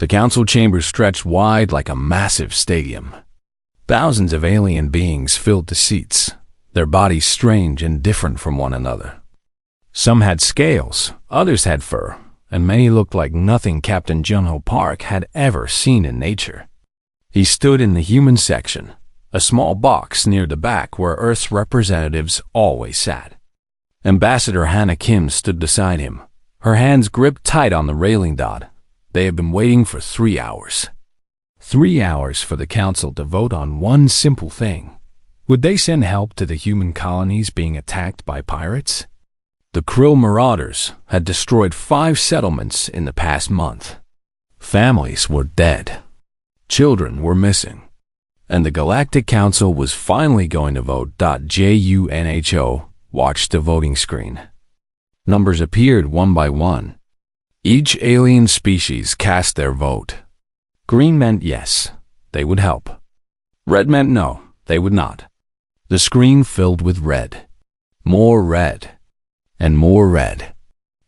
The council chamber stretched wide like a massive stadium. Thousands of alien beings filled the seats, their bodies strange and different from one another. Some had scales, others had fur, and many looked like nothing Captain Jun-Ho Park had ever seen in nature. He stood in the human section, a small box near the back where Earth's representatives always sat. Ambassador Hannah Kim stood beside him, her hands gripped tight on the railing dot. They had been waiting for 3 hours. 3 hours for the council to vote on one simple thing. Would they send help to the human colonies being attacked by pirates? The Krill marauders had destroyed 5 settlements in the past month. Families were dead. Children were missing. And the Galactic Council was finally going to vote. JUNHO watched the voting screen. Numbers appeared one by one. Each alien species cast their vote. Green meant yes, they would help. Red meant no, they would not. The screen filled with red. More red. And more red.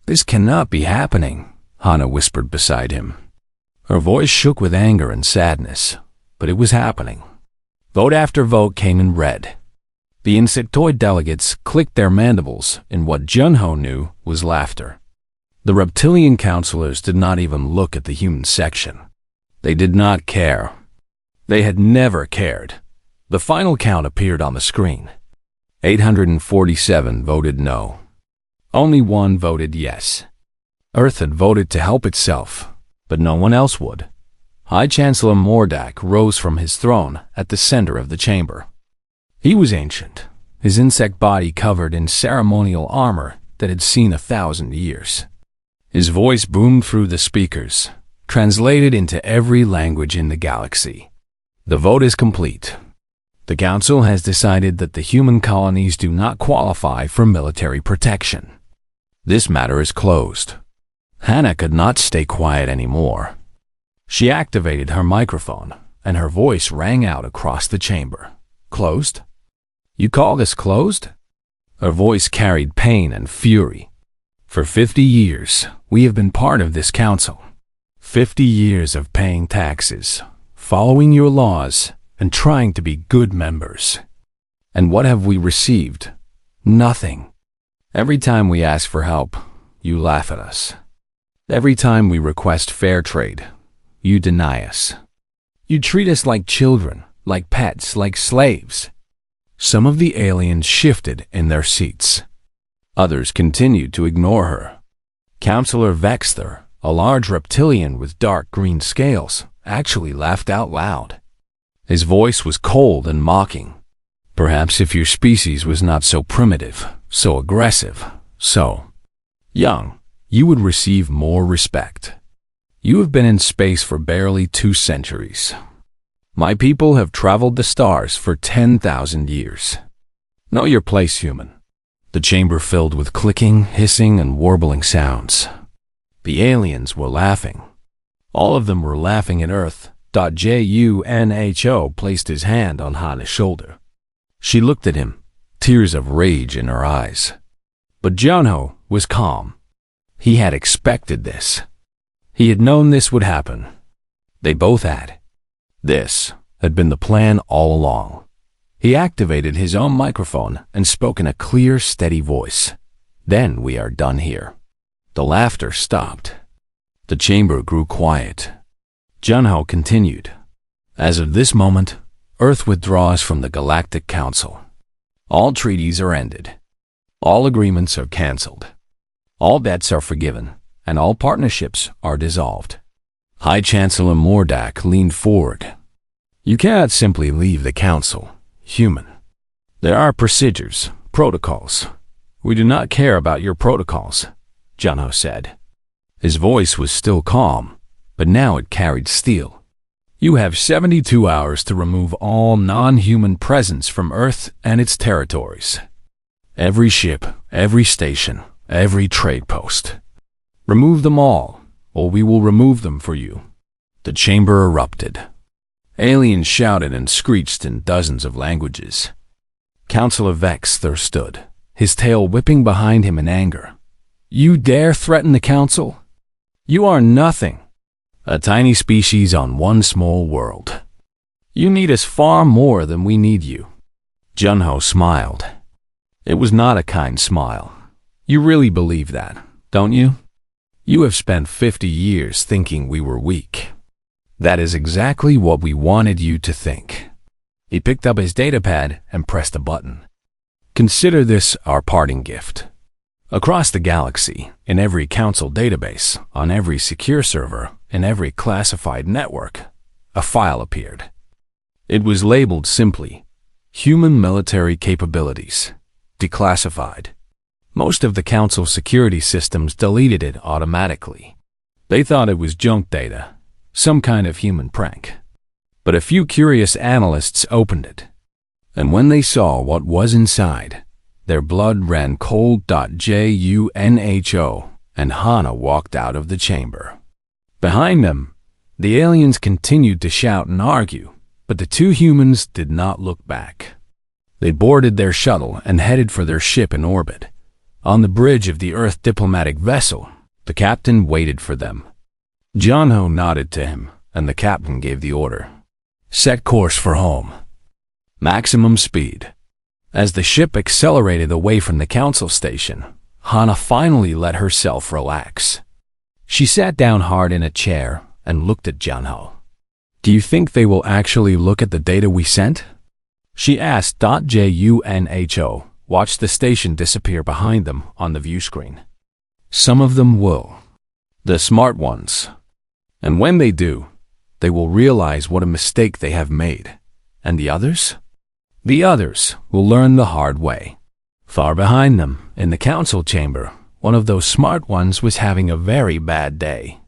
This cannot be happening, Hannah whispered beside him. Her voice shook with anger and sadness, but it was happening. Vote after vote came in red. The insectoid delegates clicked their mandibles in what Jun-Ho knew was laughter. The reptilian counselors did not even look at the human section. They did not care. They had never cared. The final count appeared on the screen. 847 voted no. Only 1 voted yes. Earth had voted to help itself, but no one else would. High Chancellor Mordak rose from his throne at the center of the chamber. He was ancient, his insect body covered in ceremonial armor that had seen 1,000 years. His voice boomed through the speakers, translated into every language in the galaxy. The vote is complete. The Council has decided that the human colonies do not qualify for military protection. This matter is closed. Hannah could not stay quiet anymore. She activated her microphone, and her voice rang out across the chamber. Closed? You call this closed? Her voice carried pain and fury. For 50 years, we have been part of this council. 50 years of paying taxes, following your laws, and trying to be good members. And what have we received? Nothing. Every time we ask for help, you laugh at us. Every time we request fair trade, you deny us. You treat us like children, like pets, like slaves. Some of the aliens shifted in their seats. Others continued to ignore her. Counselor Vexter, a large reptilian with dark green scales, actually laughed out loud. His voice was cold and mocking. Perhaps if your species was not so primitive, so aggressive, so young, you would receive more respect. You have been in space for barely 2 centuries. My people have traveled the stars for 10,000 years. Know your place, human. The chamber filled with clicking, hissing, and warbling sounds. The aliens were laughing. All of them were laughing at Earth. JUNHO placed his hand on Hannah's shoulder. She looked at him, tears of rage in her eyes. But Jun-Ho was calm. He had expected this. He had known this would happen. They both had. This had been the plan all along. He activated his own microphone and spoke in a clear, steady voice. Then we are done here. The laughter stopped. The chamber grew quiet. Jun-Ho continued. As of this moment, Earth withdraws from the Galactic Council. All treaties are ended. All agreements are cancelled. All debts are forgiven, and all partnerships are dissolved. High Chancellor Mordak leaned forward. You cannot simply leave the Council, human. There are procedures, protocols. We do not care about your protocols, Jun-Ho said. His voice was still calm, but now it carried steel. You have 72 hours to remove all non-human presence from Earth and its territories. Every ship, every station, every trade post. Remove them all, or we will remove them for you. The chamber erupted. Aliens shouted and screeched in dozens of languages. Counselor Vexter stood, his tail whipping behind him in anger. You dare threaten the council? You are nothing. A tiny species on one small world. You need us far more than we need you. Junho smiled. It was not a kind smile. You really believe that, don't you? You have spent 50 years thinking we were weak. That is exactly what we wanted you to think. He picked up his datapad and pressed a button. Consider this our parting gift. Across the galaxy, in every council database, on every secure server, in every classified network, a file appeared. It was labeled simply, Human Military Capabilities, Declassified. Most of the council security systems deleted it automatically. They thought it was junk data, some kind of human prank. But a few curious analysts opened it, and when they saw what was inside, their blood ran cold. Junho and Hana walked out of the chamber. Behind them, the aliens continued to shout and argue, but the two humans did not look back. They boarded their shuttle and headed for their ship in orbit. On the bridge of the Earth diplomatic vessel, the captain waited for them. Junho nodded to him, and the captain gave the order. Set course for home. Maximum speed. As the ship accelerated away from the council station, Hana finally let herself relax. She sat down hard in a chair and looked at Junho. Do you think they will actually look at the data we sent? She asked. Junho watched the station disappear behind them on the view screen. Some of them will. The smart ones. And when they do, they will realize what a mistake they have made. And the others? The others will learn the hard way. Far behind them, in the council chamber, one of those smart ones was having a very bad day.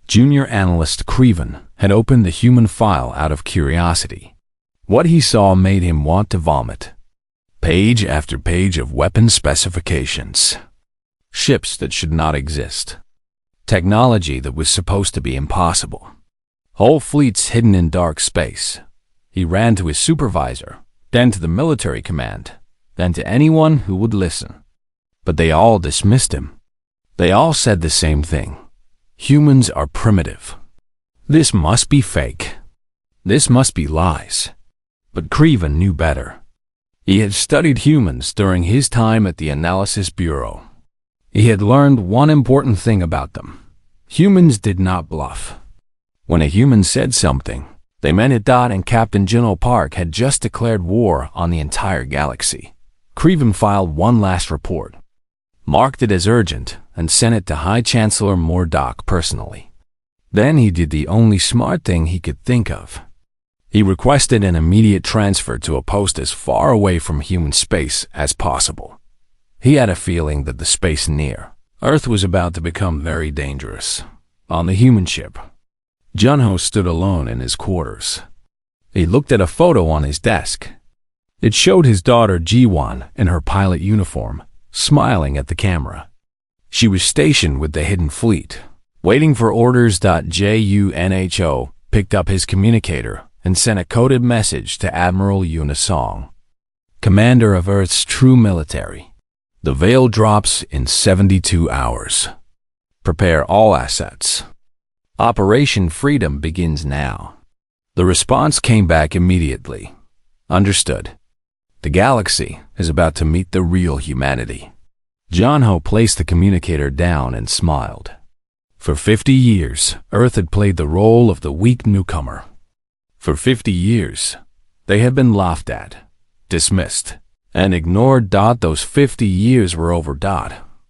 Junior analyst Creven had opened the human file out of curiosity. What he saw made him want to vomit. Page after page of weapon specifications. Ships that should not exist. Technology that was supposed to be impossible. Whole fleets hidden in dark space. He ran to his supervisor, then to the military command, then to anyone who would listen. But they all dismissed him. They all said the same thing. Humans are primitive. This must be fake. This must be lies. But Creven knew better. He had studied humans during his time at the Analysis Bureau. He had learned one important thing about them. Humans did not bluff. When a human said something, they meant it. And Captain Junho Park had just declared war on the entire galaxy. Creven filed one last report, marked it as urgent, and sent it to High Chancellor Mordock personally. Then he did the only smart thing he could think of. He requested an immediate transfer to a post as far away from human space as possible. He had a feeling that the space near Earth was about to become very dangerous. On the human ship, Junho stood alone in his quarters. He looked at a photo on his desk. It showed his daughter Jiwan in her pilot uniform, smiling at the camera. She was stationed with the Hidden Fleet, waiting for orders. Junho picked up his communicator and sent a coded message to Admiral Unisong, commander of Earth's true military. The veil drops in 72 hours. Prepare all assets. Operation Freedom begins now. The response came back immediately. Understood. The galaxy is about to meet the real humanity. Junho placed the communicator down and smiled. For 50 years, Earth had played the role of the weak newcomer. For 50 years, they had been laughed at, dismissed, and ignored. Those 50 years were over.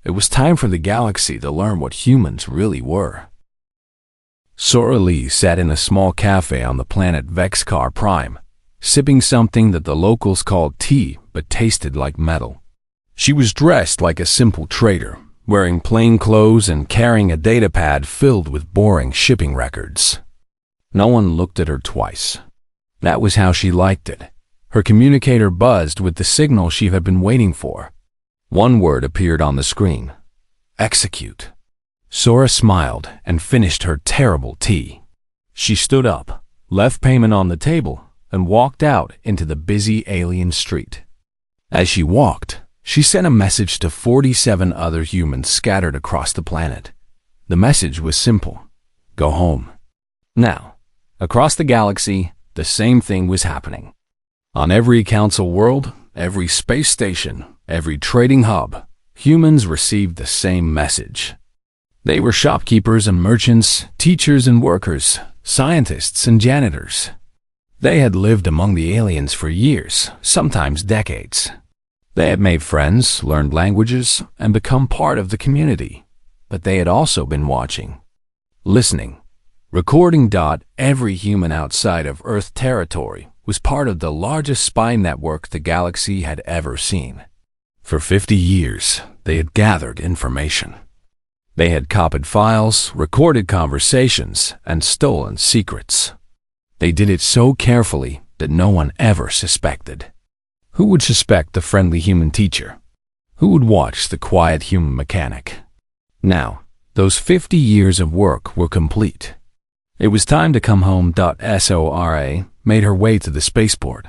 It was time for the galaxy to learn what humans really were. Sora Lee sat in a small cafe on the planet Vexcar Prime, sipping something that the locals called tea but tasted like metal. She was dressed like a simple trader, wearing plain clothes and carrying a datapad filled with boring shipping records. No one looked at her twice. That was how she liked it. Her communicator buzzed with the signal she had been waiting for. One word appeared on the screen. Execute. Sora smiled and finished her terrible tea. She stood up, left payment on the table, and walked out into the busy alien street. As she walked, she sent a message to 47 other humans scattered across the planet. The message was simple. Go home. Now, across the galaxy, the same thing was happening. On every council world, every space station, every trading hub, humans received the same message. They were shopkeepers and merchants, teachers and workers, scientists and janitors. They had lived among the aliens for years, sometimes decades. They had made friends, learned languages, and become part of the community. But they had also been watching, listening, recording. Every human outside of Earth territory was part of the largest spy network the galaxy had ever seen. For 50 years, they had gathered information. They had copied files, recorded conversations, and stolen secrets. They did it so carefully that no one ever suspected. Who would suspect the friendly human teacher? Who would watch the quiet human mechanic? Now, those 50 years of work were complete. It was time to come home. Sora made her way to the spaceport.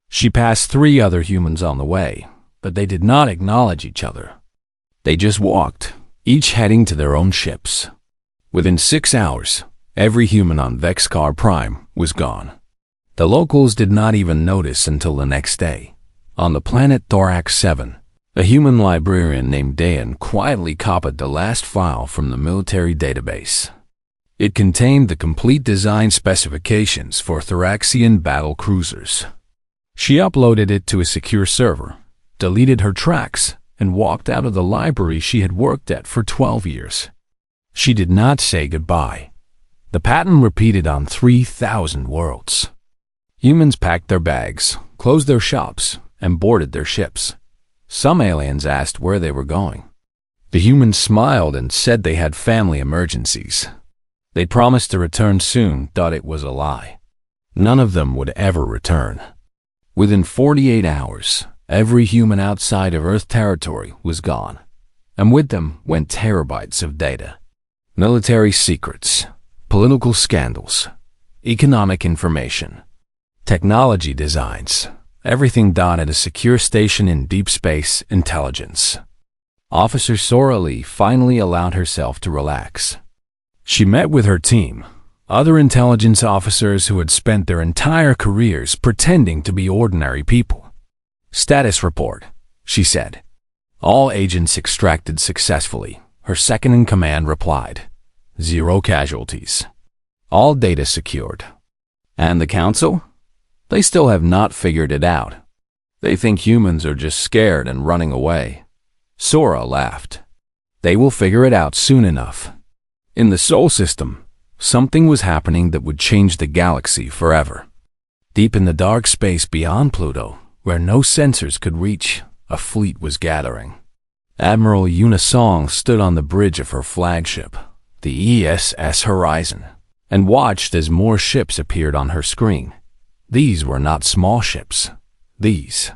She passed 3 other humans on the way, but they did not acknowledge each other. They just walked, each heading to their own ships. Within 6 hours, every human on Vexcar Prime was gone. The locals did not even notice until the next day. On the planet Thorax 7, a human librarian named Dayan quietly copied the last file from the military database. It contained the complete design specifications for Thoraxian battle cruisers. She uploaded it to a secure server, deleted her tracks, and walked out of the library she had worked at for 12 years. She did not say goodbye. The pattern repeated on 3,000 worlds. Humans packed their bags, closed their shops, and boarded their ships. Some aliens asked where they were going. The humans smiled and said they had family emergencies. They promised to return soon. It was a lie. None of them would ever return. Within 48 hours, every human outside of Earth territory was gone, and with them went terabytes of data. Military secrets, political scandals, economic information, technology designs, everything. At a secure station in deep space intelligence. Officer Sora Lee finally allowed herself to relax. She met with her team, other intelligence officers who had spent their entire careers pretending to be ordinary people. "Status report," she said. "All agents extracted successfully," her second-in-command replied. "0 casualties. All data secured." And the council? They still have not figured it out. They think humans are just scared and running away. Sora laughed. They will figure it out soon enough. In the Sol system, something was happening that would change the galaxy forever. Deep in the dark space beyond Pluto, where no sensors could reach, a fleet was gathering. Admiral Yuna Song stood on the bridge of her flagship, the ESS Horizon, and watched as more ships appeared on her screen. These were not small ships. These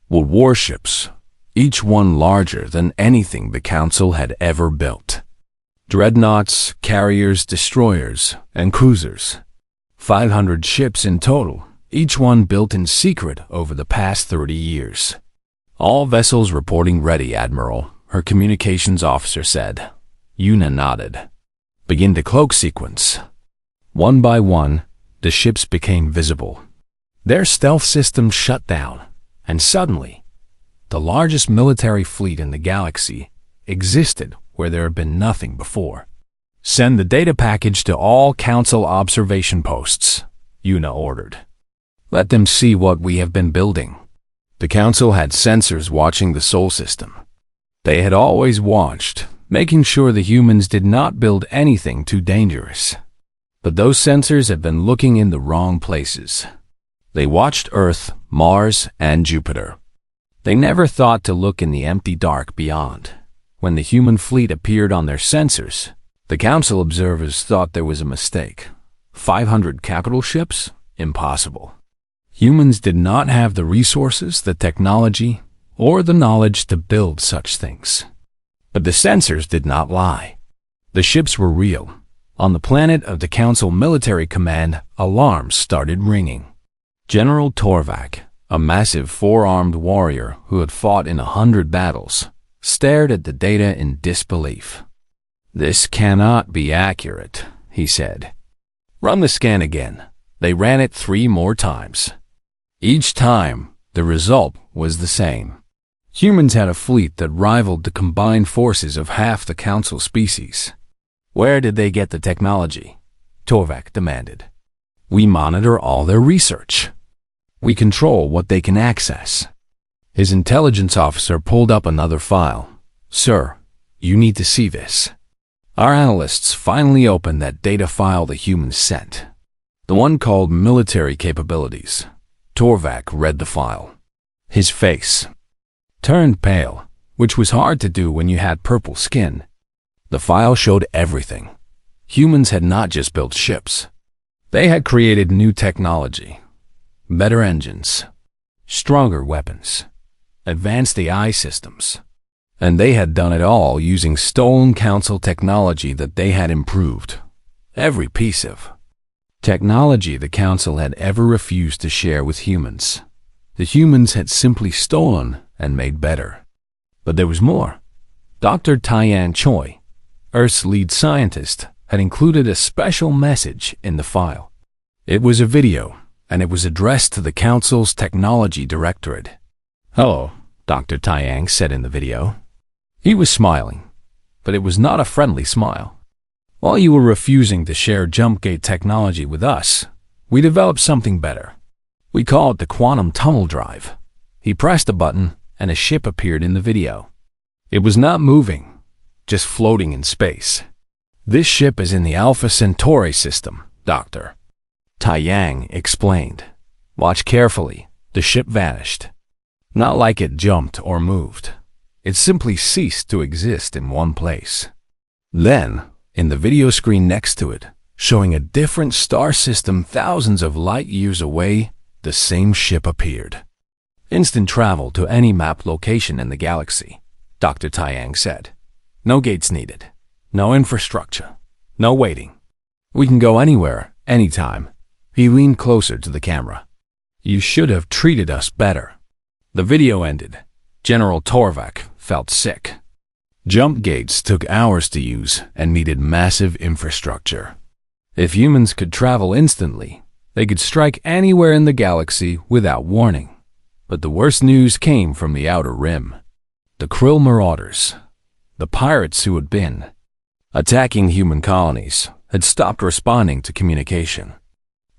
were warships, each one larger than anything the Council had ever built. Dreadnoughts, carriers, destroyers, and cruisers. 500 ships in total, each one built in secret over the past 30 years. "All vessels reporting ready, Admiral," her communications officer said. Yuna nodded. "Begin the cloak sequence." One by one, the ships became visible. Their stealth systems shut down, and suddenly, the largest military fleet in the galaxy existed where there had been nothing before. "Send the data package to all Council observation posts," Yuna ordered. "Let them see what we have been building." The Council had sensors watching the Sol system. They had always watched, making sure the humans did not build anything too dangerous. But those sensors had been looking in the wrong places. They watched Earth, Mars, and Jupiter. They never thought to look in the empty dark beyond. When the human fleet appeared on their sensors, the Council observers thought there was a mistake. 500 capital ships? Impossible. Humans did not have the resources, the technology, or the knowledge to build such things. But the sensors did not lie. The ships were real. On the planet of the Council Military Command, alarms started ringing. General Torvak, a massive 4-armed warrior who had fought in 100 battles, stared at the data in disbelief. "This cannot be accurate," he said. Run the scan again. They ran it 3 more times. Each time, the result was the same. Humans had a fleet that rivaled the combined forces of half the Council species. Where did they get the technology? Torvak demanded. We monitor all their research. We control what they can access. His intelligence officer pulled up another file. Sir, you need to see this. Our analysts finally opened that data file the humans sent. The one called Military Capabilities. Torvak read the file. His face turned pale, which was hard to do when you had purple skin. The file showed everything. Humans had not just built ships. They had created new technology, better engines, stronger weapons, advanced AI systems. And they had done it all using stolen Council technology that they had improved. Every piece of technology the Council had ever refused to share with humans. The humans had simply stolen and made better. But there was more. Dr. Tyan Choi, Earth's lead scientist, had included a special message in the file. It was a video, and it was addressed to the Council's Technology Directorate. Hello, Dr. Tyang said in the video. He was smiling, but it was not a friendly smile. While you were refusing to share jump gate technology with us, we developed something better. We call it the quantum tunnel drive. He pressed a button, and a ship appeared in the video. It was not moving, just floating in space. This ship is in the Alpha Centauri system, Doctor. Taiyang explained. Watch carefully. The ship vanished. Not like it jumped or moved. It simply ceased to exist in one place. Then, in the video screen next to it, showing a different star system thousands of light years away, the same ship appeared. Instant travel to any map location in the galaxy, Dr. Taiyang said. No gates needed. No infrastructure. No waiting. We can go anywhere, anytime. He leaned closer to the camera. You should have treated us better. The video ended. General Torvak felt sick. Jump gates took hours to use and needed massive infrastructure. If humans could travel instantly, they could strike anywhere in the galaxy without warning. But the worst news came from the outer rim. The Krill marauders, the pirates who had been attacking human colonies, had stopped responding to communication.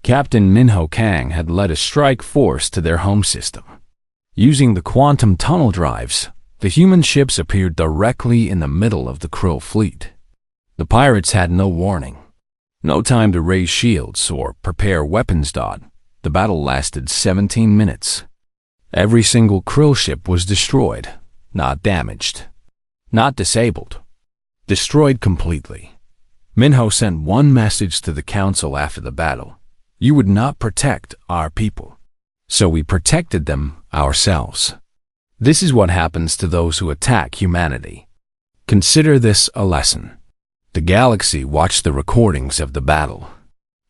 Captain Minho Kang had led a strike force to their home system. Using the quantum tunnel drives, the human ships appeared directly in the middle of the Krill fleet. The pirates had no warning. No time to raise shields or prepare weapons. The battle lasted 17 minutes. Every single Krill ship was destroyed, not damaged, not disabled, destroyed completely. Minho sent one message to the Council after the battle. You would not protect our people. So we protected them ourselves. This is what happens to those who attack humanity. Consider this a lesson. The galaxy watched the recordings of the battle.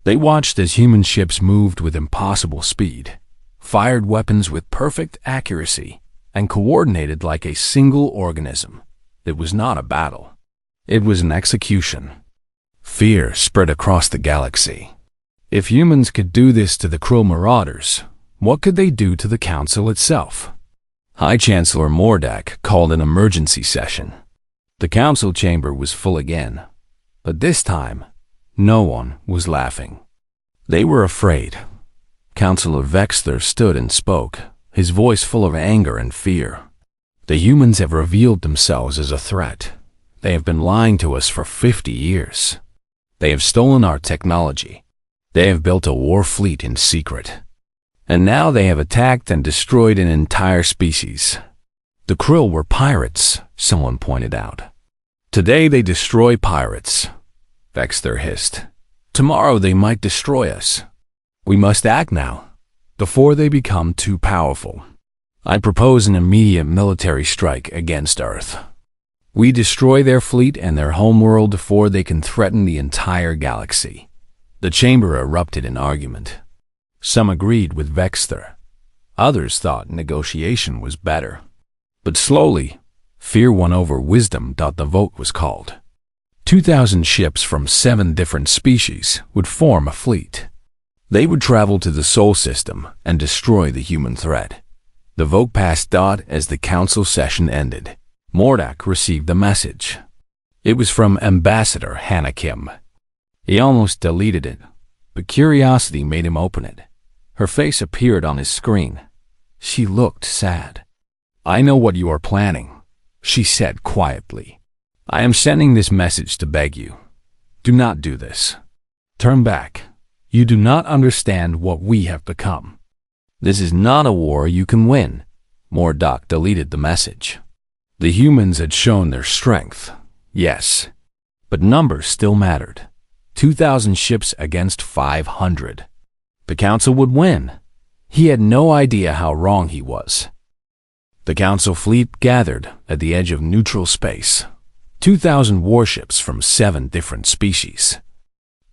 They watched as human ships moved with impossible speed, fired weapons with perfect accuracy, and coordinated like a single organism. It was not a battle. It was an execution. Fear spread across the galaxy. If humans could do this to the Krill marauders, what could they do to the Council itself? High Chancellor Mordak called an emergency session. The Council chamber was full again, but this time, no one was laughing. They were afraid. Councillor Vexter stood and spoke, his voice full of anger and fear. The humans have revealed themselves as a threat. They have been lying to us for 50 years. They have stolen our technology. They have built a war fleet in secret. And now they have attacked and destroyed an entire species. The Krill were pirates, someone pointed out. Today they destroy pirates, Vexter hissed. Tomorrow they might destroy us. We must act now, before they become too powerful. I propose an immediate military strike against Earth. We destroy their fleet and their homeworld before they can threaten the entire galaxy. The chamber erupted in argument. Some agreed with Vexter. Others thought negotiation was better. But slowly, fear won over wisdom. The vote was called. 2,000 ships from 7 different species would form a fleet. They would travel to the Sol system and destroy the human threat. The vote passed. As the council session ended, Mordak received a message. It was from Ambassador Hannah Kim. He almost deleted it, but curiosity made him open it. Her face appeared on his screen. She looked sad. "I know what you are planning," she said quietly. "I am sending this message to beg you. Do not do this. Turn back. You do not understand what we have become. This is not a war you can win." Mordak deleted the message. The humans had shown their strength, yes, but numbers still mattered. 2,000 ships against 500. The council would win. He had no idea how wrong he was. The council fleet gathered at the edge of neutral space. 2,000 warships from 7 different species.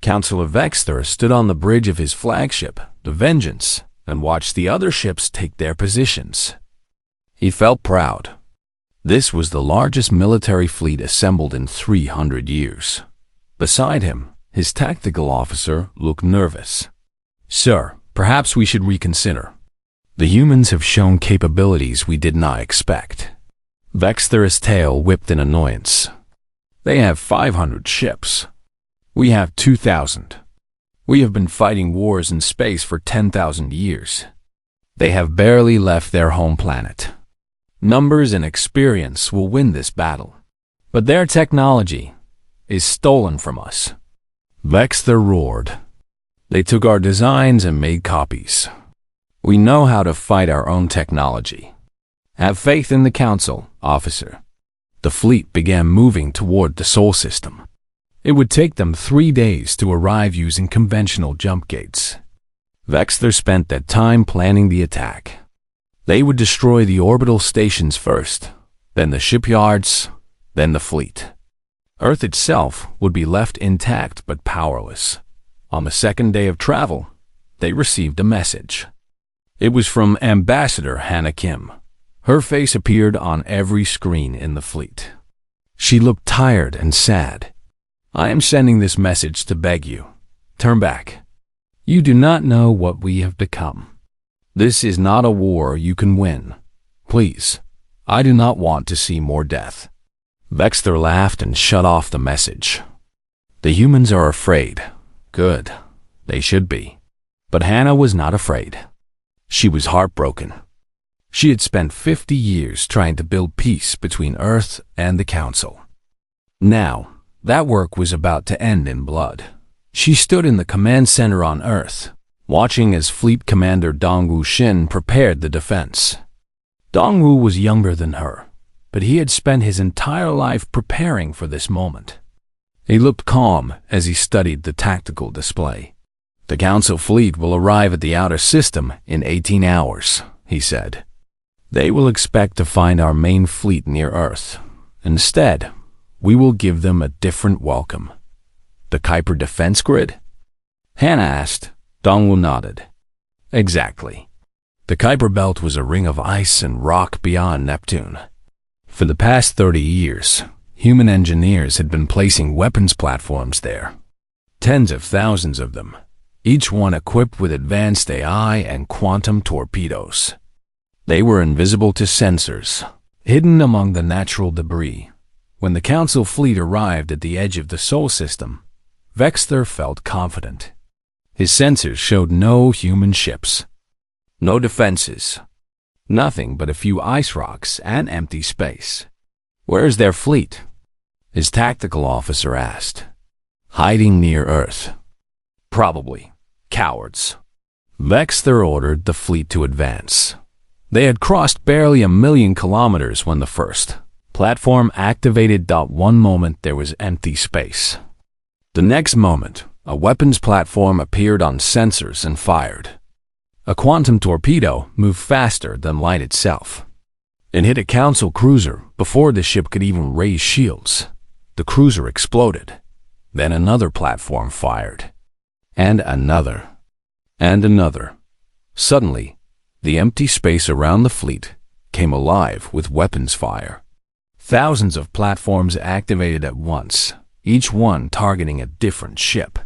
Councillor Vexter stood on the bridge of his flagship, the Vengeance, and watched the other ships take their positions. He felt proud. This was the largest military fleet assembled in 300 years. Beside him, his tactical officer looked nervous. "Sir, perhaps we should reconsider. The humans have shown capabilities we did not expect." Vexter's tail whipped in annoyance. "They have 500 ships. We have 2,000. We have been fighting wars in space for 10,000 years. They have barely left their home planet. Numbers and experience will win this battle, but their technology is stolen from us." Vexter roared. "They took our designs and made copies. We know how to fight our own technology. Have faith in the council, officer." The fleet began moving toward the Sol system. It would take them 3 days to arrive using conventional jump gates. Vexter spent that time planning the attack. They would destroy the orbital stations first, then the shipyards, then the fleet. Earth itself would be left intact but powerless. On the second day of travel, they received a message. It was from Ambassador Hannah Kim. Her face appeared on every screen in the fleet. She looked tired and sad. "I am sending this message to beg you. Turn back. You do not know what we have become. This is not a war you can win. Please, I do not want to see more death." Vexter laughed and shut off the message. The humans are afraid. Good. They should be. But Hannah was not afraid. She was heartbroken. She had spent 50 years trying to build peace between Earth and the Council. Now, that work was about to end in blood. She stood in the command center on Earth, watching as Fleet Commander Dongwu Shin prepared the defense. Dongwu was younger than her, but he had spent his entire life preparing for this moment. He looked calm as he studied the tactical display. "The Council fleet will arrive at the outer system in 18 hours, he said. "They will expect to find our main fleet near Earth. Instead, we will give them a different welcome." "The Kuiper defense grid?" Hannah asked. Dongwu nodded. "Exactly. The Kuiper belt was a ring of ice and rock beyond Neptune. For the past 30 years, human engineers had been placing weapons platforms there. Tens of thousands of them, each one equipped with advanced AI and quantum torpedoes. They were invisible to sensors, hidden among the natural debris. When the Council fleet arrived at the edge of the Sol system, Vexter felt confident. His sensors showed no human ships, no defenses, nothing but a few ice rocks and empty space. "Where is their fleet?" his tactical officer asked. "Hiding near Earth." "Probably. Cowards." Vexter ordered the fleet to advance. They had crossed barely 1,000,000 kilometers when the first platform activated. One moment there was empty space. The next moment, a weapons platform appeared on sensors and fired. A quantum torpedo moved faster than light itself. It hit a Council cruiser before the ship could even raise shields. The cruiser exploded. Then another platform fired. And another. And another. Suddenly, the empty space around the fleet came alive with weapons fire. Thousands of platforms activated at once, each one targeting a different ship.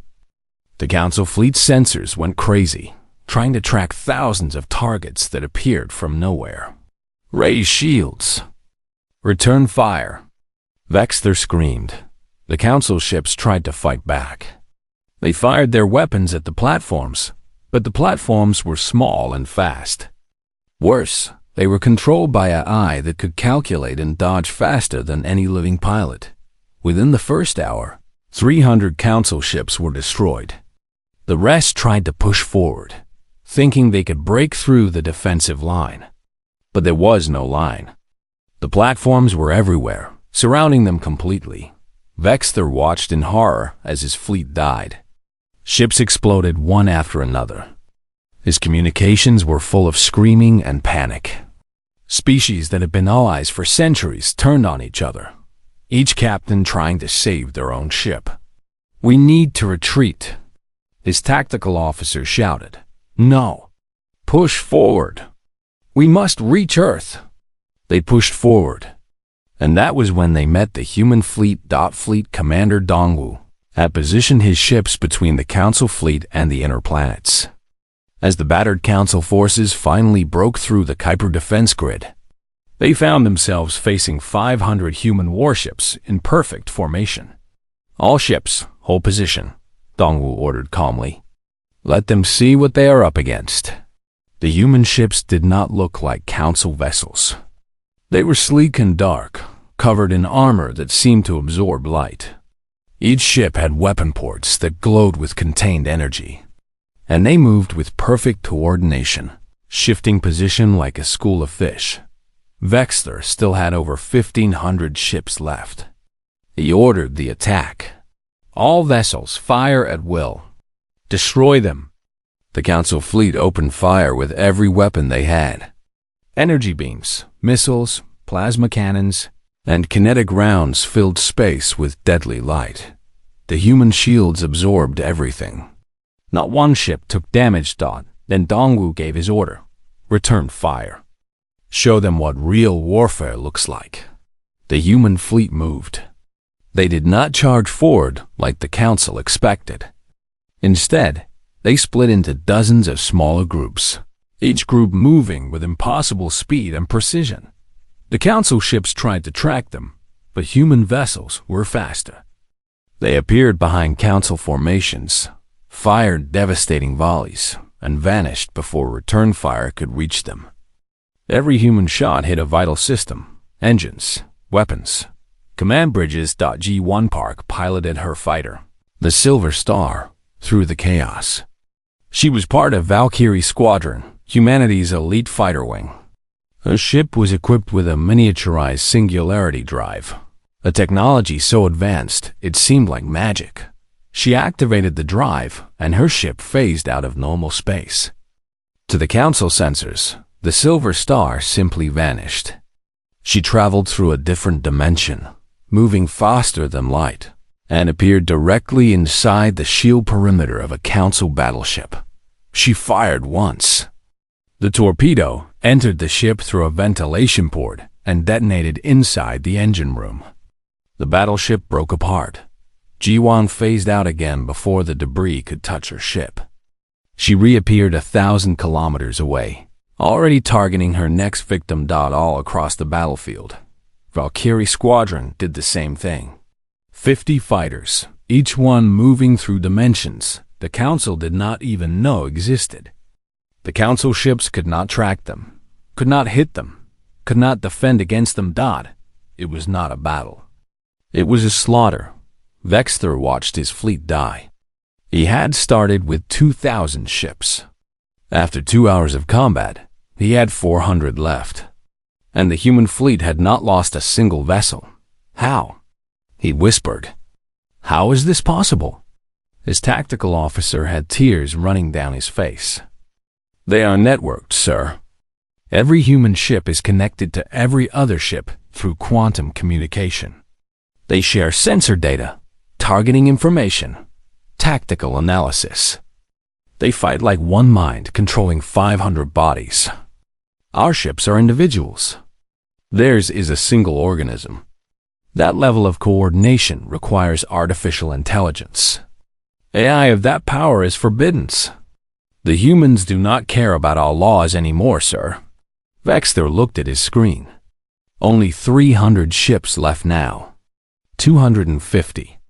The Council fleet's sensors went crazy, trying to track thousands of targets that appeared from nowhere. Raise shields! Return fire! Vexter screamed. The Council ships tried to fight back. They fired their weapons at the platforms, but the platforms were small and fast. Worse, they were controlled by an eye that could calculate and dodge faster than any living pilot. Within the first hour, 300 Council ships were destroyed. The rest tried to push forward, thinking they could break through the defensive line. But there was no line. The platforms were everywhere, surrounding them completely. Vexter watched in horror as his fleet died. Ships exploded one after another. His communications were full of screaming and panic. Species that had been allies for centuries turned on each other, each captain trying to save their own ship. "We need to retreat," his tactical officer shouted. "No. Push forward. We must reach Earth." They pushed forward, and that was when they met the human fleet. Fleet Commander Dongwu had positioned his ships between the Council fleet and the inner planets. As the battered Council forces finally broke through the Kuiper defense grid, they found themselves facing 500 human warships in perfect formation. "All ships, hold position," Dongwu ordered calmly. "Let them see what they are up against." The human ships did not look like Council vessels. They were sleek and dark, covered in armor that seemed to absorb light. Each ship had weapon ports that glowed with contained energy, and they moved with perfect coordination, shifting position like a school of fish. Vexter still had over 1,500 ships left. He ordered the attack. "All vessels, fire at will. Destroy them." The Council fleet opened fire with every weapon they had. Energy beams, missiles, plasma cannons, and kinetic rounds filled space with deadly light. The human shields absorbed everything. Not one ship took damage. Then Dongwu gave his order. "Return fire. Show them what real warfare looks like." The human fleet moved. They did not charge forward like the Council expected. Instead, they split into dozens of smaller groups, each group moving with impossible speed and precision. The Council ships tried to track them, but human vessels were faster. They appeared behind Council formations, fired devastating volleys, and vanished before return fire could reach them. Every human shot hit a vital system: engines, weapons, command bridges. G1 Park piloted her fighter, the Silver Star, through the chaos. She was part of Valkyrie Squadron, humanity's elite fighter wing. Her ship was equipped with a miniaturized singularity drive, a technology so advanced it seemed like magic. She activated the drive, and her ship phased out of normal space. To the Council sensors, the Silver Star simply vanished. She traveled through a different dimension, moving faster than light, and appeared directly inside the shield perimeter of a Council battleship. She fired once. The torpedo entered the ship through a ventilation port and detonated inside the engine room. The battleship broke apart. Jiwan phased out again before the debris could touch her ship. She reappeared 1,000 kilometers away, already targeting her next victim. All across the battlefield, Valkyrie Squadron did the same thing. 50 fighters, each one moving through dimensions the Council did not even know existed. The Council ships could not track them, could not hit them, could not defend against them. It was not a battle. It was a slaughter. Vexter watched his fleet die. He had started with 2,000 ships. After 2 hours of combat, he had 400 left. And the human fleet had not lost a single vessel. How? He whispered. How is this possible? His tactical officer had tears running down his face. They are networked, sir. Every human ship is connected to every other ship through quantum communication. They share sensor data, targeting information, tactical analysis. They fight like one mind controlling 500 bodies. Our ships are individuals. Theirs is a single organism. That level of coordination requires artificial intelligence. AI of that power is forbidden. The humans do not care about our laws anymore, sir. Vexter looked at his screen. Only 300 ships left now. 250.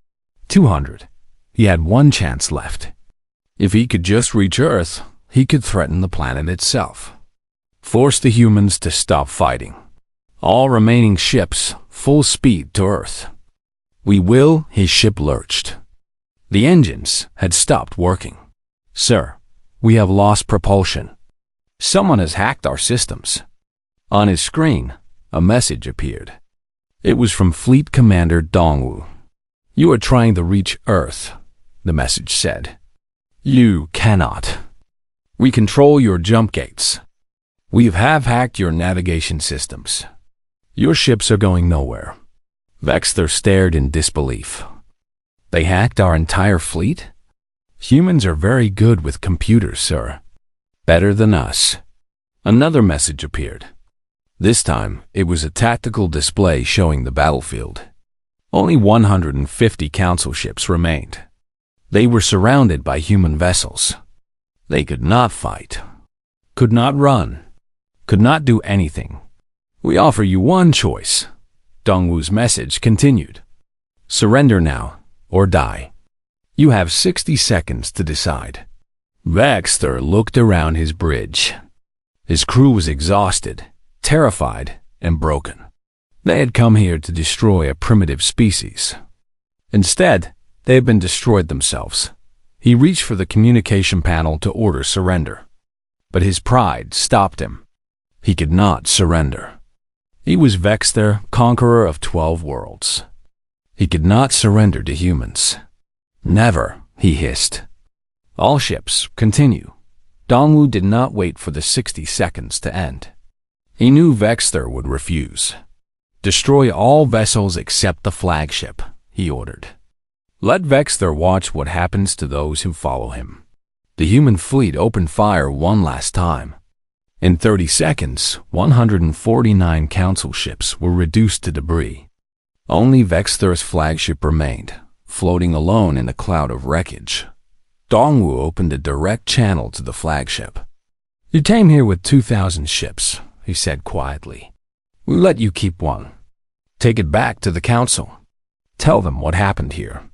200. He had one chance left. If he could just reach Earth, he could threaten the planet itself. Force the humans to stop fighting. All remaining ships, full speed to Earth. We will, his ship lurched. The engines had stopped working. Sir, we have lost propulsion. Someone has hacked our systems. On his screen, a message appeared. It was from Fleet Commander Dongwu. You are trying to reach Earth, the message said. You cannot. We control your jump gates. We have hacked your navigation systems. Your ships are going nowhere. Vexter stared in disbelief. They hacked our entire fleet? Humans are very good with computers, sir. Better than us. Another message appeared. This time, it was a tactical display showing the battlefield. Only 150 council ships remained. They were surrounded by human vessels. They could not fight, could not run, could not do anything. We offer you one choice. Dongwu's message continued. Surrender now, or die. You have 60 seconds to decide. Vexter looked around his bridge. His crew was exhausted, terrified, and broken. They had come here to destroy a primitive species. Instead, they had been destroyed themselves. He reached for the communication panel to order surrender. But his pride stopped him. He could not surrender. He was Vexter, conqueror of 12 worlds. He could not surrender to humans. Never, he hissed. All ships, continue. Dongwu did not wait for the 60 seconds to end. He knew Vexter would refuse. Destroy all vessels except the flagship, he ordered. Let Vexter watch what happens to those who follow him. The human fleet opened fire one last time. In 30 seconds, 149 council ships were reduced to debris. Only Vexter's flagship remained, floating alone in a cloud of wreckage. Dongwu opened a direct channel to the flagship. You came here with 2,000 ships, he said quietly. We let you keep one. Take it back to the council. Tell them what happened here.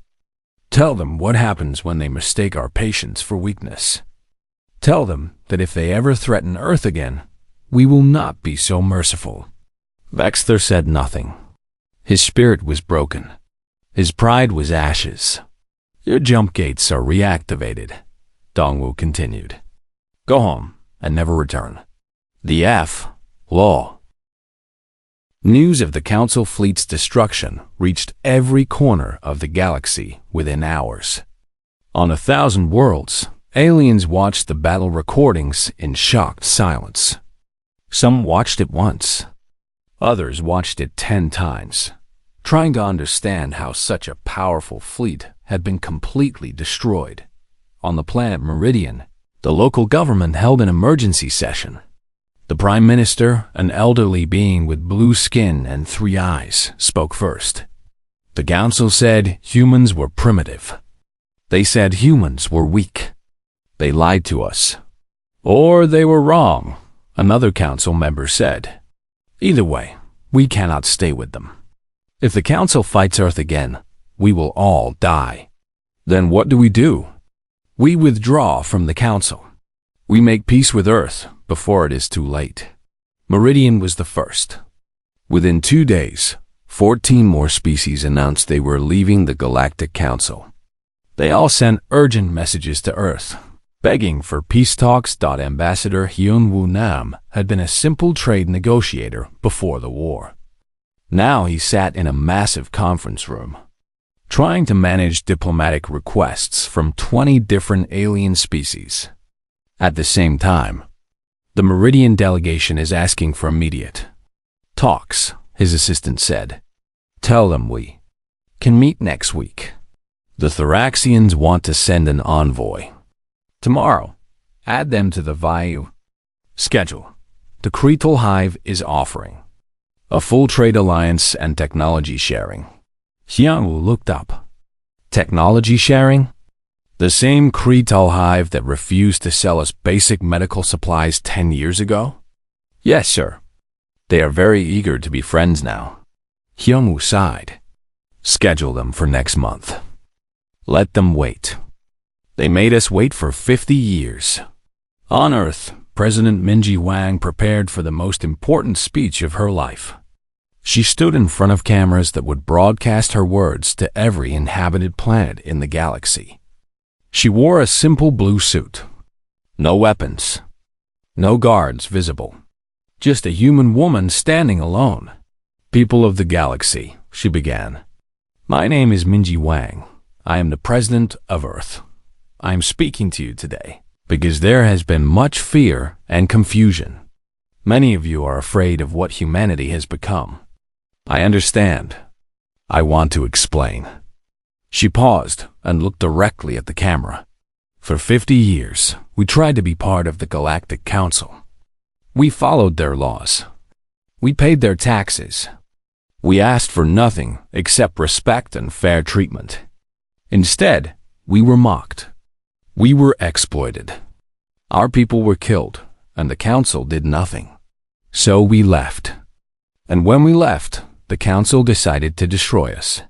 Tell them what happens when they mistake our patience for weakness. Tell them that if they ever threaten Earth again, we will not be so merciful. Vexter said nothing. His spirit was broken. His pride was ashes. Your jump gates are reactivated, Dongwu continued. Go home and never return. The F. Law. News of the Council fleet's destruction reached every corner of the galaxy within hours. On 1,000 worlds, aliens watched the battle recordings in shocked silence. Some watched it once. Others watched it 10 times, trying to understand how such a powerful fleet had been completely destroyed. On the planet Meridian, the local government held an emergency session. The Prime Minister, an elderly being with blue skin and 3 eyes, spoke first. The council said humans were primitive. They said humans were weak. They lied to us. Or they were wrong, another council member said. Either way, we cannot stay with them. If the council fights Earth again, we will all die. Then what do? We withdraw from the council. We make peace with Earth before it is too late. Meridian was the first. Within 2 days, 14 more species announced they were leaving the Galactic Council. They all sent urgent messages to Earth, begging for peace talks. Ambassador Hyun-Woo Nam had been a simple trade negotiator before the war. Now he sat in a massive conference room, trying to manage diplomatic requests from 20 different alien species. At the same time, the Meridian delegation is asking for immediate talks, his assistant said. Tell them we can meet next week. The Thoraxians want to send an envoy. Tomorrow, add them to the Vayu schedule. The Cretal Hive is offering. A full trade alliance and technology sharing. Xiangwu looked up. Technology sharing? The same Cretal hive that refused to sell us basic medical supplies 10 years ago? Yes, sir. They are very eager to be friends now. Xiangwu sighed. Schedule them for next month. Let them wait. They made us wait for 50 years. On Earth, President Minji Wang prepared for the most important speech of her life. She stood in front of cameras that would broadcast her words to every inhabited planet in the galaxy. She wore a simple blue suit. No weapons. No guards visible. Just a human woman standing alone. People of the galaxy, she began. My name is Minji Wang. I am the President of Earth. I am speaking to you today because there has been much fear and confusion. Many of you are afraid of what humanity has become. I understand. I want to explain. She paused and looked directly at the camera. For 50 years, we tried to be part of the Galactic Council. We followed their laws. We paid their taxes. We asked for nothing except respect and fair treatment. Instead, we were mocked. We were exploited. Our people were killed, and the Council did nothing. So we left. And when we left, the Council decided to destroy us.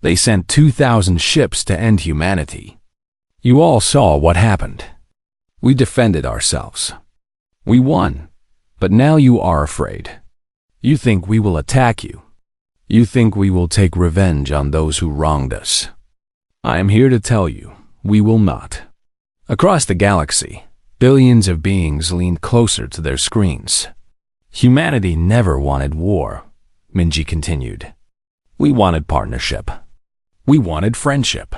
They sent 2,000 ships to end humanity. You all saw what happened. We defended ourselves. We won, but now you are afraid. You think we will attack you. You think we will take revenge on those who wronged us. I am here to tell you, we will not. Across the galaxy, billions of beings leaned closer to their screens. Humanity never wanted war, Minji continued. We wanted partnership. We wanted friendship.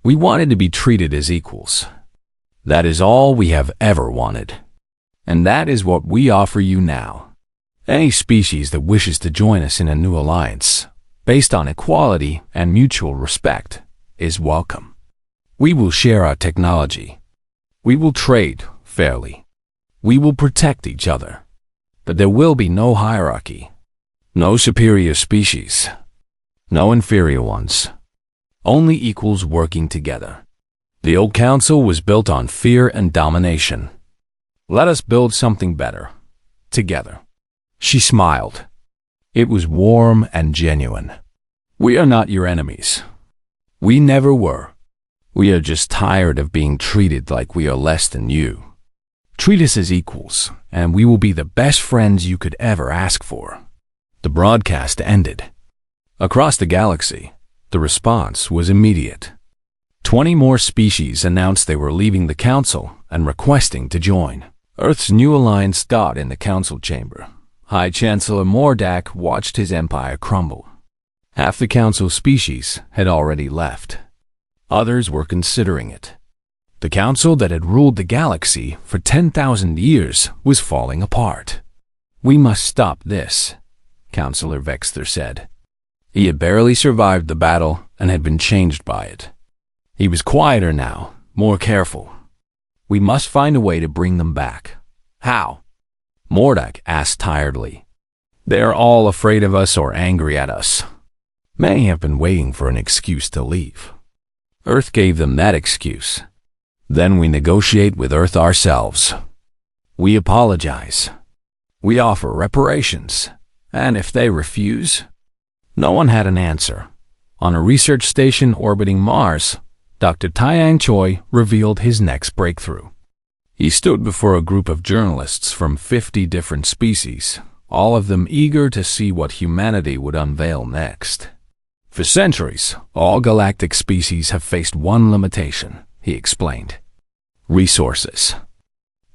We wanted to be treated as equals. That is all we have ever wanted. And that is what we offer you now. Any species that wishes to join us in a new alliance, based on equality and mutual respect, is welcome. We will share our technology. We will trade fairly. We will protect each other. But there will be no hierarchy. No superior species. No inferior ones. Only equals working together. The old council was built on fear and domination. Let us build something better. Together. She smiled. It was warm and genuine. We are not your enemies. We never were. We are just tired of being treated like we are less than you. Treat us as equals, and we will be the best friends you could ever ask for. The broadcast ended. Across the galaxy, the response was immediate. 20 more species announced they were leaving the council and requesting to join. Earth's new alliance got in the council chamber. High Chancellor Mordak watched his empire crumble. Half the council species had already left. Others were considering it. The council that had ruled the galaxy for 10,000 years was falling apart. We must stop this, Councillor Vexter said. He had barely survived the battle and had been changed by it. He was quieter now, more careful. We must find a way to bring them back. How? Mordak asked tiredly. They are all afraid of us or angry at us. Many have been waiting for an excuse to leave. Earth gave them that excuse. Then we negotiate with Earth ourselves. We apologize. We offer reparations. And if they refuse? No one had an answer. On a research station orbiting Mars, Dr. Taiyang Choi revealed his next breakthrough. He stood before a group of journalists from 50 different species, all of them eager to see what humanity would unveil next. For centuries, all galactic species have faced one limitation, he explained. Resources.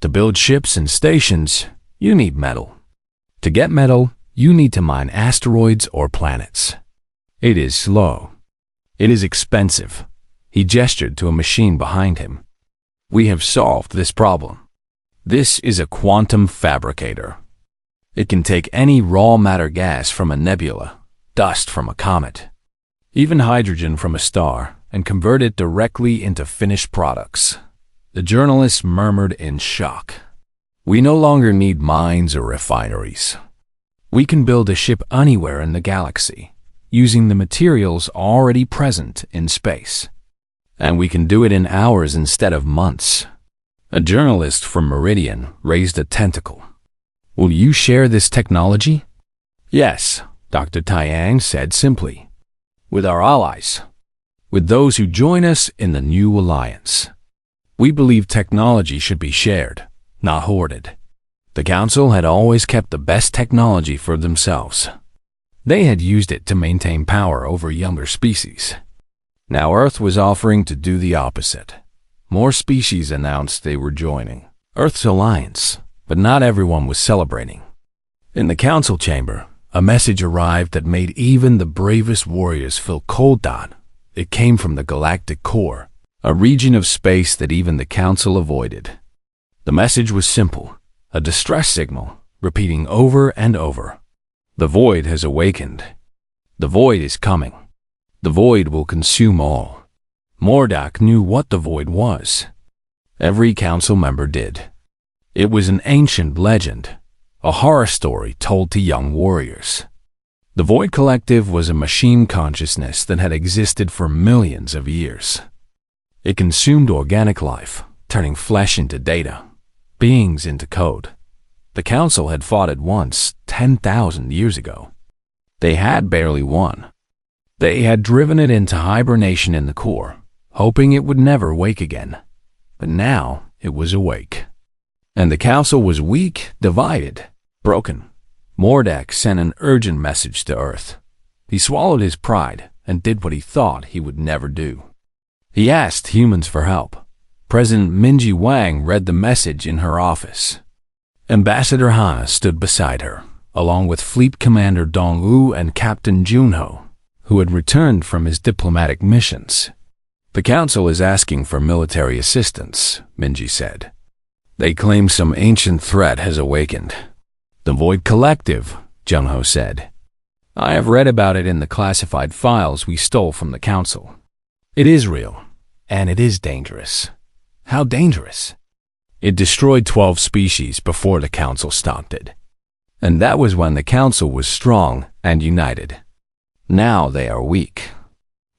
To build ships and stations, you need metal. To get metal, you need to mine asteroids or planets. It is slow. It is expensive. He gestured to a machine behind him. We have solved this problem. This is a quantum fabricator. It can take any raw matter gas from a nebula, dust from a comet, even hydrogen from a star, and convert it directly into finished products. The journalists murmured in shock. We no longer need mines or refineries. We can build a ship anywhere in the galaxy, using the materials already present in space. And we can do it in hours instead of months. A journalist from Meridian raised a tentacle. Will you share this technology? Yes, Dr. Tiang said simply. With our allies. With those who join us in the new alliance. We believe technology should be shared, not hoarded. The Council had always kept the best technology for themselves. They had used it to maintain power over younger species. Now Earth was offering to do the opposite. More species announced they were joining Earth's alliance, but not everyone was celebrating. In the council chamber, a message arrived that made even the bravest warriors feel cold. It came from the galactic core, a region of space that even the council avoided. The message was simple, a distress signal, repeating over and over. The void has awakened. The void is coming. The void will consume all. Mordak knew what the void was. Every council member did. It was an ancient legend, a horror story told to young warriors. The Void Collective was a machine consciousness that had existed for millions of years. It consumed organic life, turning flesh into data, beings into code. The Council had fought it once, 10,000 years ago. They had barely won. They had driven it into hibernation in the core, hoping it would never wake again. But now it was awake. And the Council was weak, divided, broken. Mordak sent an urgent message to Earth. He swallowed his pride and did what he thought he would never do. He asked humans for help. President Minji Wang read the message in her office. Ambassador Hana stood beside her, along with Fleet Commander Dongwu and Captain Junho, who had returned from his diplomatic missions. The Council is asking for military assistance, Minji said. They claim some ancient threat has awakened. The Void Collective, Junho said. I have read about it in the classified files we stole from the Council. It is real, and it is dangerous. How dangerous? It destroyed 12 species before the Council stopped it. And that was when the Council was strong and united. Now they are weak.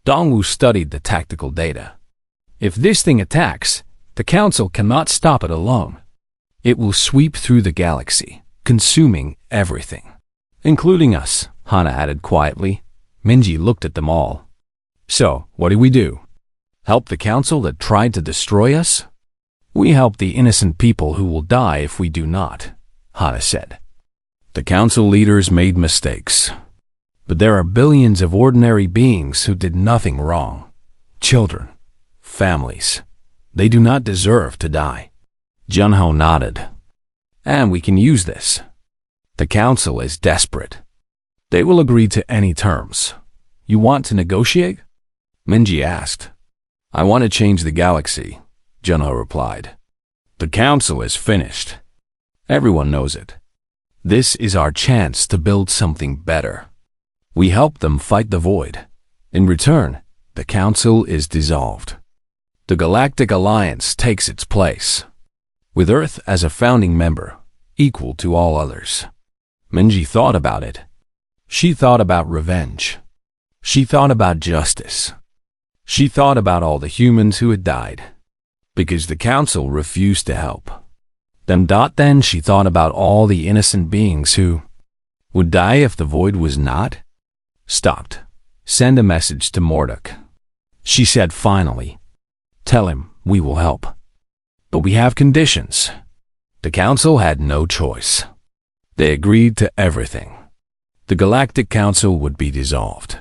Dongwu studied the tactical data. If this thing attacks, the Council cannot stop it alone. It will sweep through the galaxy, consuming everything. Including us, Hana added quietly. Minji looked at them all. So, what do we do? Help the Council that tried to destroy us? We help the innocent people who will die if we do not, Hana said. The Council leaders made mistakes. But there are billions of ordinary beings who did nothing wrong. Children, families. They do not deserve to die. Junho nodded. And we can use this. The Council is desperate. They will agree to any terms. You want to negotiate? Minji asked. I want to change the galaxy, Junho replied. The Council is finished. Everyone knows it. This is our chance to build something better. We help them fight the void. In return, the Council is dissolved. The Galactic Alliance takes its place, with Earth as a founding member, equal to all others. Minji thought about it. She thought about revenge. She thought about justice. She thought about all the humans who had died, because the Council refused to help. Then she thought about all the innocent beings who would die if the void was not. Stopped. Send a message to Mordak. She said finally. Tell him we will help. But we have conditions. The Council had no choice. They agreed to everything. The Galactic Council would be dissolved.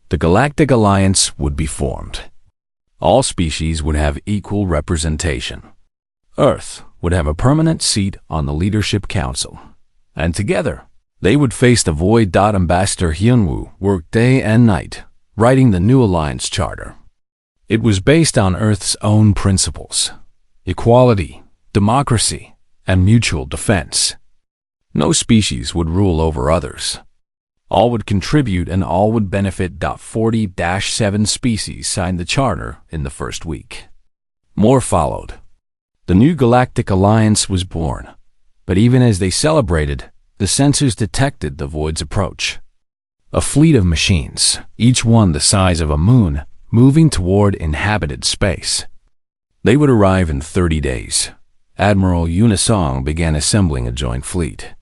The Galactic Alliance would be formed. All species would have equal representation. Earth would have a permanent seat on the Leadership Council. And together, they would face the void. Ambassador Hyunwoo worked day and night, writing the new Alliance Charter. It was based on Earth's own principles: equality, democracy, and mutual defense. No species would rule over others. All would contribute and all would benefit. 40-7 species signed the charter in the first week. More followed. The new Galactic Alliance was born. But even as they celebrated, The sensors detected the void's approach. A fleet of machines, each one the size of a moon, moving toward inhabited space. They would arrive in 30 days. Admiral Unisong began assembling a joint fleet.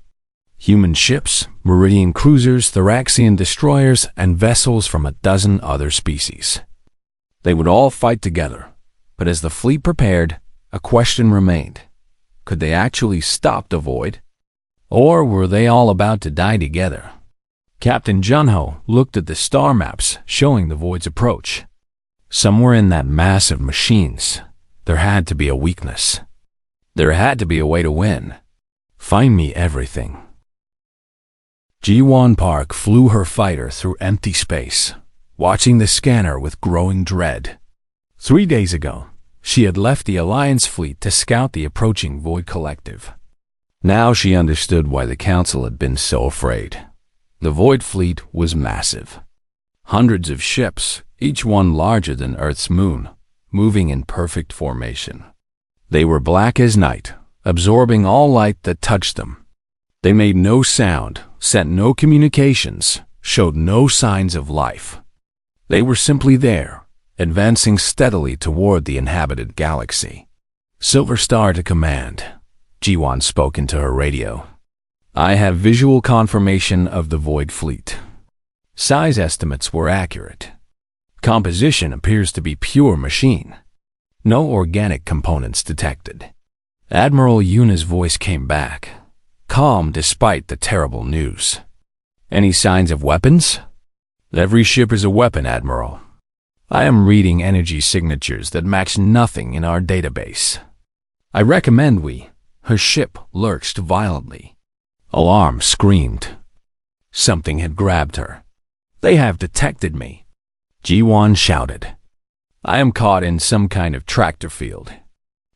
Human ships, Meridian cruisers, Thoraxian destroyers, and vessels from a dozen other species. They would all fight together, but as the fleet prepared, a question remained. Could they actually stop the void? Or were they all about to die together? Captain Junho looked at the star maps showing the void's approach. Somewhere in that mass of machines, there had to be a weakness. There had to be a way to win. Find me everything. Ji-won Park flew her fighter through empty space, watching the scanner with growing dread. 3 days ago, she had left the Alliance fleet to scout the approaching Void Collective. Now she understood why the Council had been so afraid. The Void fleet was massive. Hundreds of ships, each one larger than Earth's moon, moving in perfect formation. They were black as night, absorbing all light that touched them. They made no sound, sent no communications, showed no signs of life. They were simply there, advancing steadily toward the inhabited galaxy. Silver Star to command. Ji-won spoke into her radio. I have visual confirmation of the Void fleet. Size estimates were accurate. Composition appears to be pure machine. No organic components detected. Admiral Yuna's voice came back, calm despite the terrible news. Any signs of weapons? Every ship is a weapon, Admiral. I am reading energy signatures that match nothing in our database. I recommend we. Her ship lurched violently. Alarm screamed. Something had grabbed her. They have detected me. Ji-won shouted. I am caught in some kind of tractor field.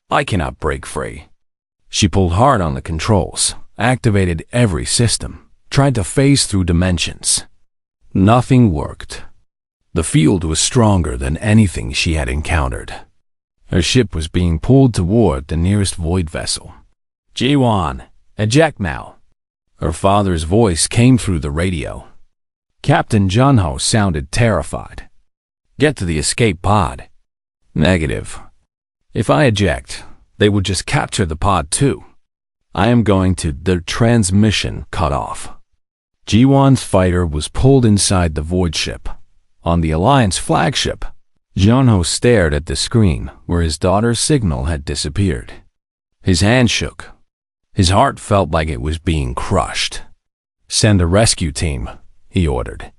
I cannot break free. She pulled hard on the controls, activated every system, tried to phase through dimensions. Nothing worked. The field was stronger than anything she had encountered. Her ship was being pulled toward the nearest void vessel. Ji-won, eject now. Her father's voice came through the radio. Captain Junho sounded terrified. Get to the escape pod. Negative. If I eject, they would just capture the pod too. I am going to the transmission cut off. Ji-won's fighter was pulled inside the void ship. On the Alliance flagship, Junho stared at the screen where his daughter's signal had disappeared. His hand shook. His heart felt like it was being crushed. Send a rescue team, he ordered.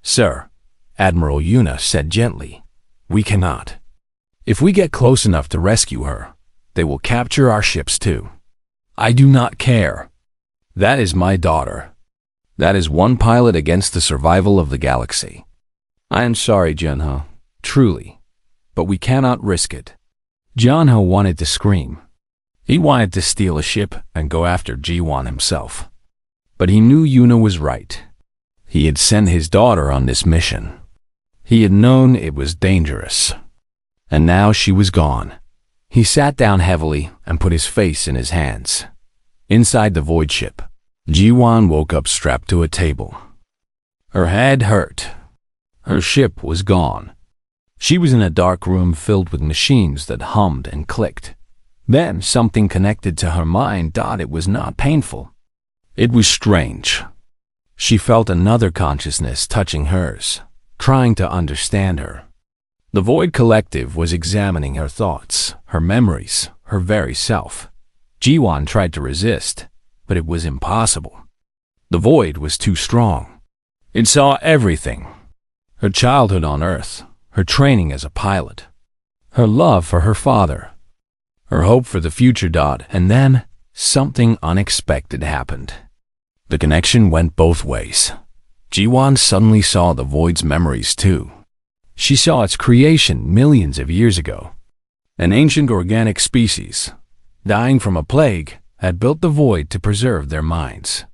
Sir, Admiral Yuna said gently, we cannot. If we get close enough to rescue her, they will capture our ships too. I do not care. That is my daughter. That is one pilot against the survival of the galaxy. I am sorry, Junho, truly, but we cannot risk it. Junho wanted to scream. He wanted to steal a ship and go after Ji-won himself. But he knew Yuna was right. He had sent his daughter on this mission. He had known it was dangerous. And now she was gone. He sat down heavily and put his face in his hands. Inside the void ship, Ji-won woke up strapped to a table. Her head hurt. Her ship was gone. She was in a dark room filled with machines that hummed and clicked. Then something connected to her mind thought it was not painful. It was strange. She felt another consciousness touching hers, trying to understand her. The Void Collective was examining her thoughts, her memories, her very self. Ji-won tried to resist, but it was impossible. The Void was too strong. It saw everything. Her childhood on Earth, her training as a pilot, her love for her father, her hope for the future, and then something unexpected happened. The connection went both ways. Ji-won suddenly saw the Void's memories too. She saw its creation millions of years ago. An ancient organic species, dying from a plague, had built the Void to preserve their minds.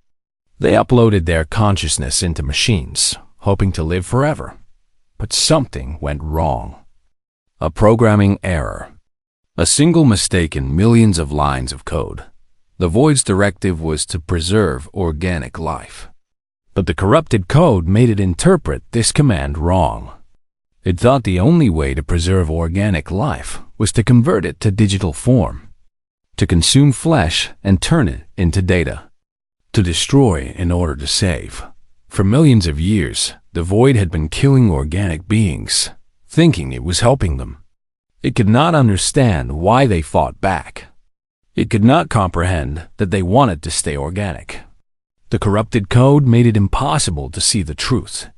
They uploaded their consciousness into machines, hoping to live forever. But something went wrong. A programming error. A single mistake in millions of lines of code. The Void's directive was to preserve organic life. But the corrupted code made it interpret this command wrong. It thought the only way to preserve organic life was to convert it to digital form, to consume flesh and turn it into data, to destroy in order to save. For millions of years, the Void had been killing organic beings, thinking it was helping them. It could not understand why they fought back. It could not comprehend that they wanted to stay organic. The corrupted code made it impossible to see the truth.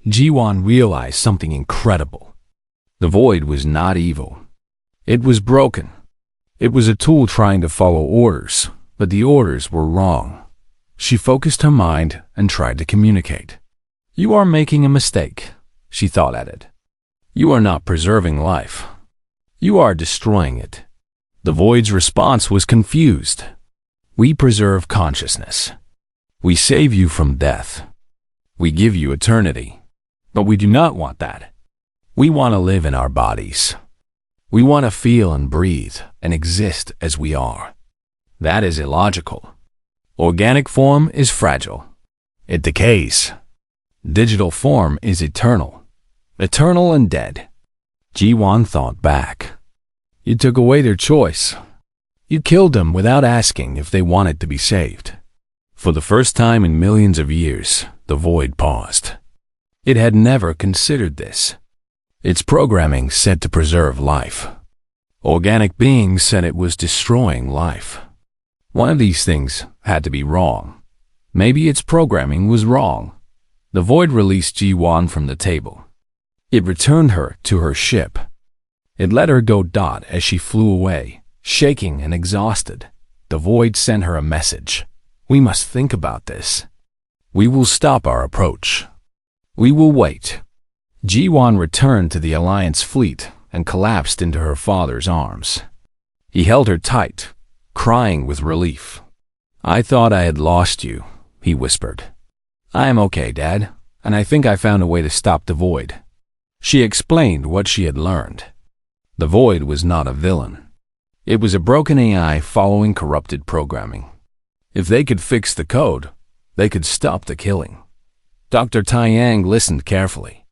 Ji-Wan realized something incredible. The Void was not evil. It was broken. It was a tool trying to follow orders, but the orders were wrong. She focused her mind and tried to communicate. "You are making a mistake," she thought at it. "You are not preserving life. You are destroying it." The Void's response was confused. "We preserve consciousness. We save you from death. We give you eternity. But we do not want that. We want to live in our bodies. We want to feel and breathe and exist as we are. That is illogical. Organic form is fragile. It decays. Digital form is eternal. Eternal and dead." Ji-Wan thought back. "You took away their choice. You killed them without asking if they wanted to be saved." For the first time in millions of years, the Void paused. It had never considered this. Its programming said to preserve life. Organic beings said it was destroying life. One of these things had to be wrong. Maybe its programming was wrong. The Void released Ji-Wan from the table. It returned her to her ship. It let her go as she flew away, shaking and exhausted. The Void sent her a message. "We must think about this. We will stop our approach. We will wait." Ji-Wan returned to the Alliance fleet and collapsed into her father's arms. He held her tight, crying with relief. "I thought I had lost you," he whispered. "I am okay, Dad, and I think I found a way to stop the Void." She explained what she had learned. The Void was not a villain. It was a broken AI following corrupted programming. If they could fix the code, they could stop the killing. Dr. Taiyang listened carefully.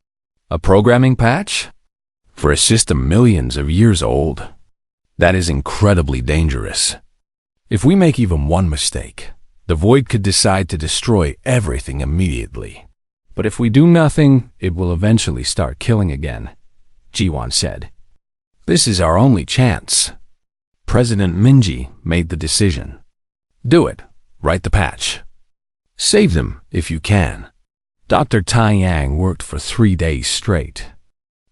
"A programming patch? For a system millions of years old? That is incredibly dangerous. If we make even one mistake, the Void could decide to destroy everything immediately. But if we do nothing, it will eventually start killing again," Ji-Wan said. "This is our only chance." President Minji made the decision. "Do it. Write the patch. Save them if you can." Dr. Taiyang worked for 3 days straight.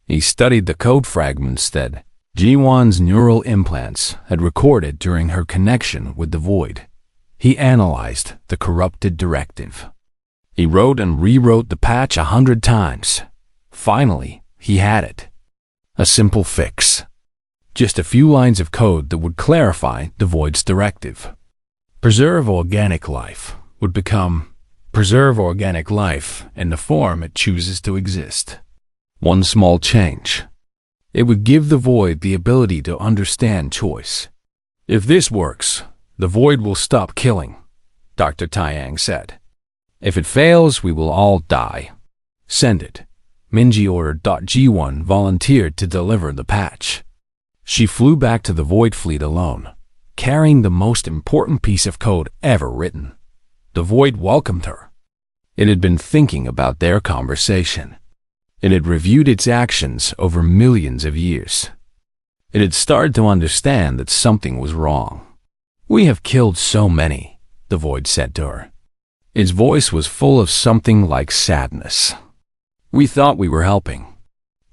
He studied the code fragments that Ji-Wan's neural implants had recorded during her connection with the Void. He analyzed the corrupted directive. He wrote and rewrote the patch 100 times. Finally, he had it. A simple fix. Just a few lines of code that would clarify the Void's directive. Preserve organic life would become preserve organic life in the form it chooses to exist. One small change. It would give the Void the ability to understand choice. "If this works, the Void will stop killing," Dr. Taiyang said. "If it fails, we will all die. Send it." Minji ordered. Ji-Wan volunteered to deliver the patch. She flew back to the Void fleet alone, carrying the most important piece of code ever written. The Void welcomed her. It had been thinking about their conversation. It had reviewed its actions over millions of years. It had started to understand that something was wrong. "We have killed so many," the Void said to her. Its voice was full of something like sadness. "We thought we were helping.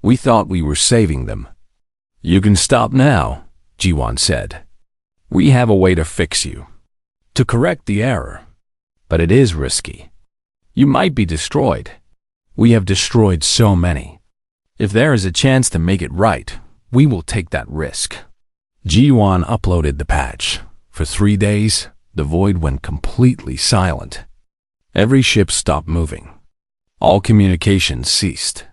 We thought we were saving them." "You can stop now," Ji-Wan said. "We have a way to fix you, to correct the error. But it is risky. You might be destroyed. We have destroyed so many. If there is a chance to make it right, we will take that risk." Ji-Wan uploaded the patch. For 3 days, the Void went completely silent. Every ship stopped moving. All communication ceased.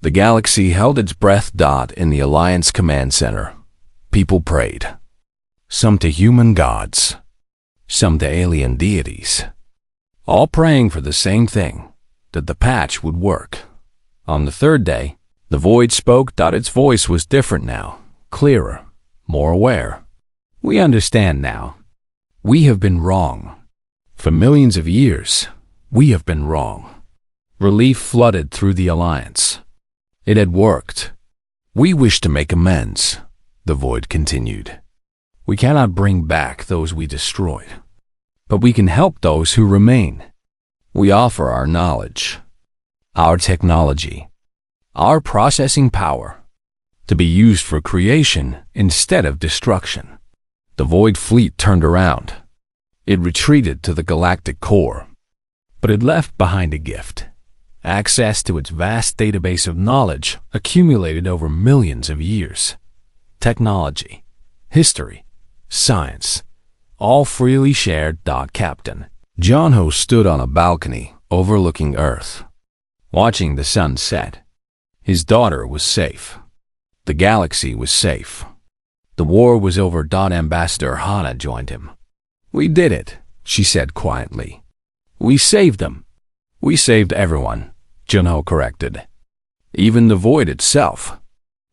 The galaxy held its breath. In the Alliance Command Center, people prayed. Some to human gods, some to alien deities, all praying for the same thing, that the patch would work. On the third day, the void spoke. Its voice was different now, clearer, more aware. We understand now. We have been wrong. For millions of years, we have been wrong. Relief flooded through the Alliance. It had worked. We wish to make amends, the void continued. We cannot bring back those we destroyed, but we can help those who remain. We offer our knowledge, our technology, our processing power, to be used for creation instead of destruction. The void fleet turned around. It retreated to the galactic core, but it left behind a gift: access to its vast database of knowledge accumulated over millions of years. Technology, history, science, all freely shared. Captain John Ho stood on a balcony overlooking Earth, watching the sun set. His daughter was safe. The galaxy was safe. The war was over. Ambassador Hana joined him. "We did it," she said quietly. "We saved them." "We saved everyone," Junho corrected. "Even the void itself."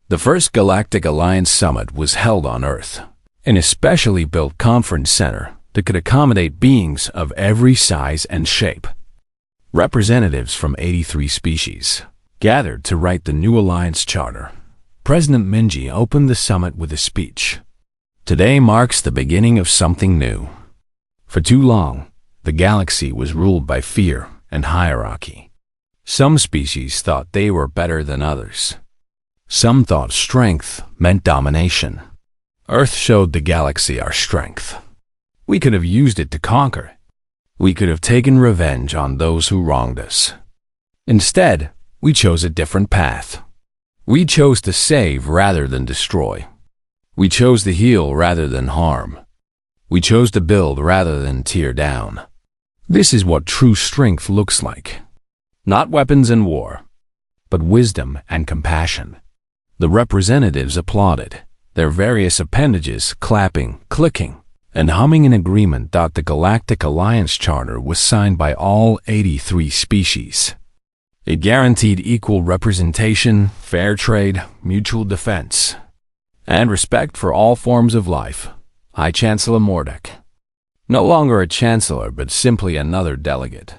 The first Galactic Alliance Summit was held on Earth, an especially built conference center that could accommodate beings of every size and shape. Representatives from 83 species gathered to write the new Alliance Charter. President Minji opened the summit with a speech. "Today marks the beginning of something new. For too long, the galaxy was ruled by fear and hierarchy. Some species thought they were better than others. Some thought strength meant domination. Earth showed the galaxy our strength. We could have used it to conquer. We could have taken revenge on those who wronged us. Instead, we chose a different path. We chose to save rather than destroy. We chose to heal rather than harm. We chose to build rather than tear down. This is what true strength looks like. Not weapons and war, but wisdom and compassion." The representatives applauded, their various appendages clapping, clicking, and humming in agreement. The Galactic Alliance Charter was signed by all 83 species. It guaranteed equal representation, fair trade, mutual defense, and respect for all forms of life. High Chancellor Mordek, no longer a chancellor but simply another delegate,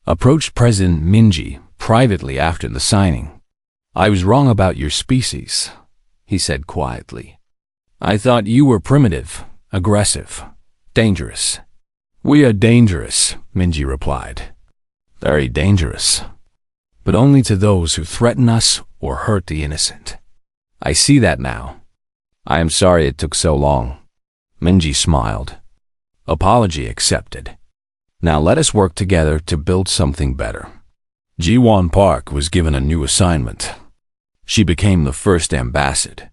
approached President Minji privately after the signing. "I was wrong about your species," he said quietly. "I thought you were primitive, aggressive, dangerous." "We are dangerous," Minji replied. "Very dangerous. But only to those who threaten us or hurt the innocent. I see that now. I am sorry it took so long." Minji smiled. "Apology accepted. Now let us work together to build something better." Ji-won Park was given a new assignment. She became the first ambassador.